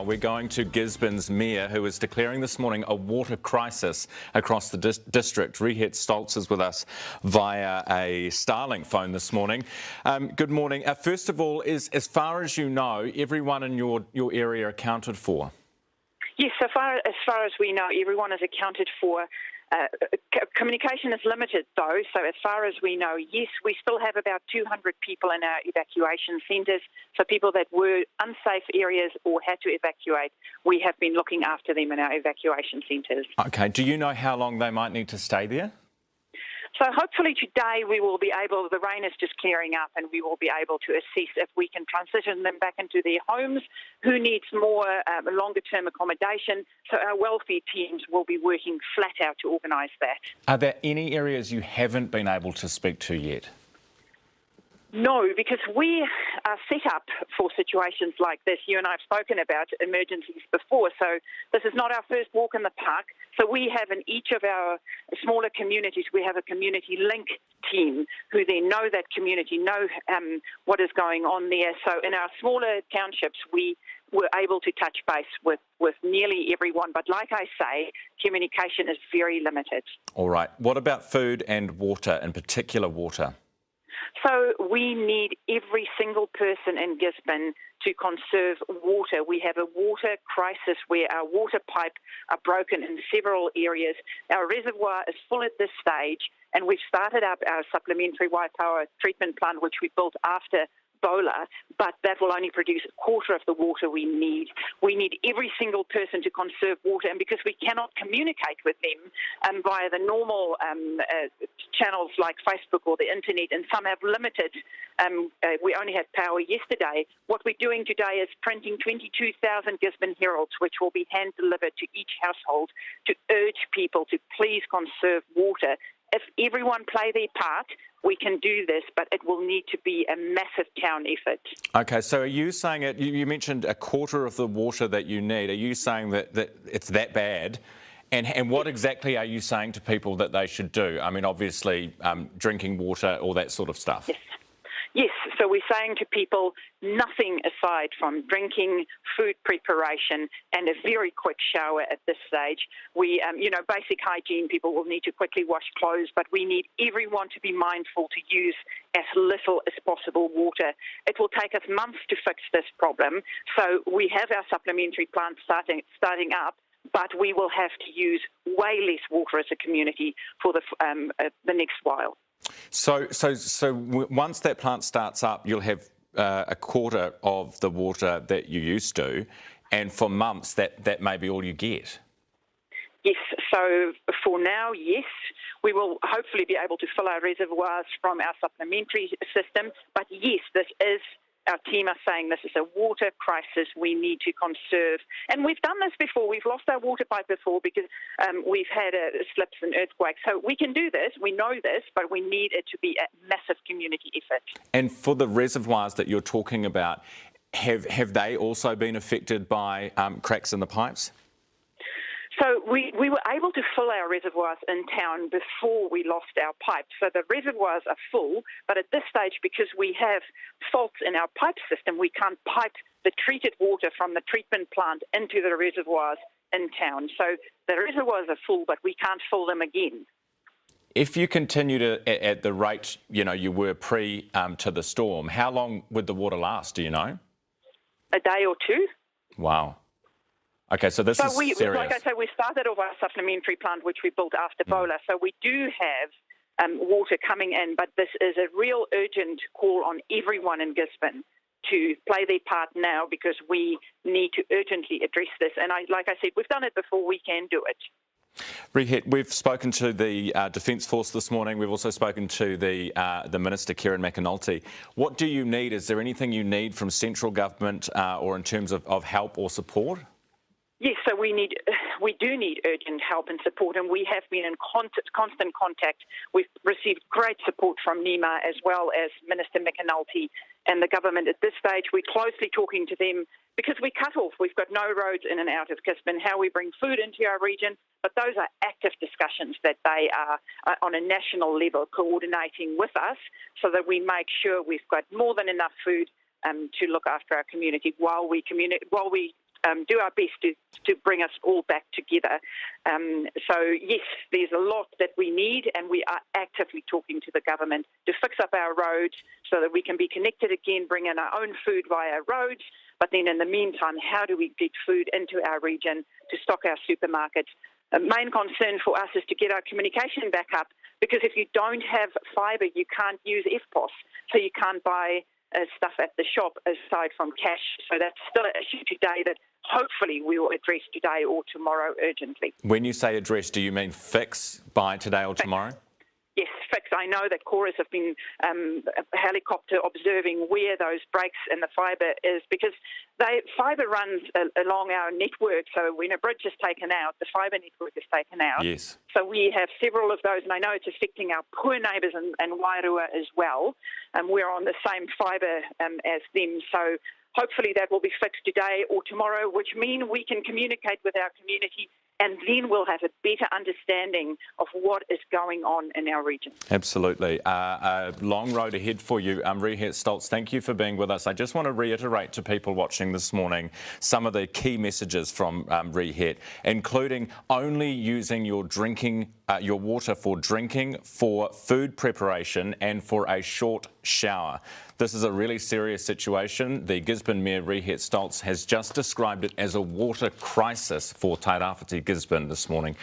We're going to Gisborne's Mayor, who is declaring this morning a water crisis across the district. Rehet Stoltz is with us via a Starlink phone this morning. Good morning. First of all, as far as you know, everyone in your area accounted for? Yes, as far as we know, everyone is accounted for. Communication is limited, though, so as far as we know, yes, we still have about 200 people in our evacuation centres. So people that were unsafe areas or had to evacuate, we have been looking after them in our evacuation centres. OK. Do you know how long they might need to stay there? So hopefully today we will be able, the rain is just clearing up, and we will be able to assess if we can transition them back into their homes, who needs more longer-term accommodation. So our welfare teams will be working flat out to organise that. Are there any areas you haven't been able to speak to yet? No, because we are set up for situations like this. You and I have spoken about emergencies before, so this is not our first walk in the park. So we have in each of our smaller communities, we have a community link team who then know that community, know what is going on there. So in our smaller townships, we were able to touch base with nearly everyone. But like I say, communication is very limited. All right. What about food and water, in particular water? So we need every single person in Gisborne to conserve water. We have a water crisis where our water pipe are broken in several areas. Our reservoir is full at this stage, and we've started up our supplementary Waipower treatment plant, which we built after Bola, but that will only produce a quarter of the water we need. We need every single person to conserve water, and because we cannot communicate with them via the normal channels like Facebook or the internet, and some have limited, we only had power yesterday. What we're doing today is printing 22,000 Gisborne Heralds, which will be hand-delivered to each household to urge people to please conserve water. If everyone play their part, we can do this, but it will need to be a massive town effort. OK, so are you saying it? You mentioned a quarter of the water that you need. Are you saying that it's that bad? And what exactly are you saying to people that they should do? I mean, obviously, drinking water, all that sort of stuff. Yes, so we're saying to people, nothing aside from drinking, food preparation, and a very quick shower at this stage. We, basic hygiene, people will need to quickly wash clothes, but we need everyone to be mindful to use as little as possible water. It will take us months to fix this problem, so we have our supplementary plant starting up, but we will have to use way less water as a community for the next while. So once that plant starts up, you'll have a quarter of the water that you used to, and for months that may be all you get. Yes, so for now, yes, we will hopefully be able to fill our reservoirs from our supplementary system, but yes, our team are saying this is a water crisis we need to conserve. And we've done this before. We've lost our water pipe before because we've had slips and earthquakes. So we can do this. We know this, but we need it to be a massive community effort. And for the reservoirs that you're talking about, have they also been affected by cracks in the pipes? So we were able to fill our reservoirs in town before we lost our pipes. So the reservoirs are full, but at this stage, because we have faults in our pipe system, we can't pipe the treated water from the treatment plant into the reservoirs in town. So the reservoirs are full, but we can't fill them again. If you continue at the rate you were pre to the storm, how long would the water last? Do you know? A day or two. Wow. OK, so this is serious. Like I say, we started off our supplementary plant, which we built after Bola. So we do have water coming in, but this is a real urgent call on everyone in Gisborne to play their part now, because we need to urgently address this. And like I said, we've done it before, we can do it. Rehet, we've spoken to the Defence Force this morning. We've also spoken to the Minister, Kieran McAnulty. What do you need? Is there anything you need from central government or in terms of help or support? Yes, so we do need urgent help and support, and we have been in constant contact. We've received great support from NEMA as well as Minister McAnulty and the government at this stage. We're closely talking to them because we cut off. We've got no roads in and out of Gisborne, how we bring food into our region, but those are active discussions that they are on a national level coordinating with us so that we make sure we've got more than enough food to look after our community while we do our best to bring us all back together. So yes, there's a lot that we need, and we are actively talking to the government to fix up our roads so that we can be connected again, bring in our own food via roads. But then in the meantime, how do we get food into our region to stock our supermarkets? The main concern for us is to get our communication back up, because if you don't have fibre, you can't use EFTPOS, so you can't buy stuff at the shop aside from cash. So that's still an issue today that hopefully we will address today or tomorrow urgently. When you say address, do you mean fix by today or tomorrow? Yes, fix. I know that Chorus have been helicopter observing where those breaks in the fibre is, because fibre runs along our network. So when a bridge is taken out, the fibre network is taken out. Yes. So we have several of those, and I know it's affecting our poor neighbours and Wairua as well. We're on the same fibre as them. So hopefully that will be fixed today or tomorrow, which means we can communicate with our community, and then we'll have a better understanding of what is going on in our region. Absolutely. A long road ahead for you. Rehet Stoltz, thank you for being with us. I just want to reiterate to people watching this morning some of the key messages from Rehet, including only using your water for drinking, for food preparation and for a short shower. This is a really serious situation. The Gisborne Mayor, Rehet Stoltz, has just described it as a water crisis for Tairāwhiti Gisborne this morning.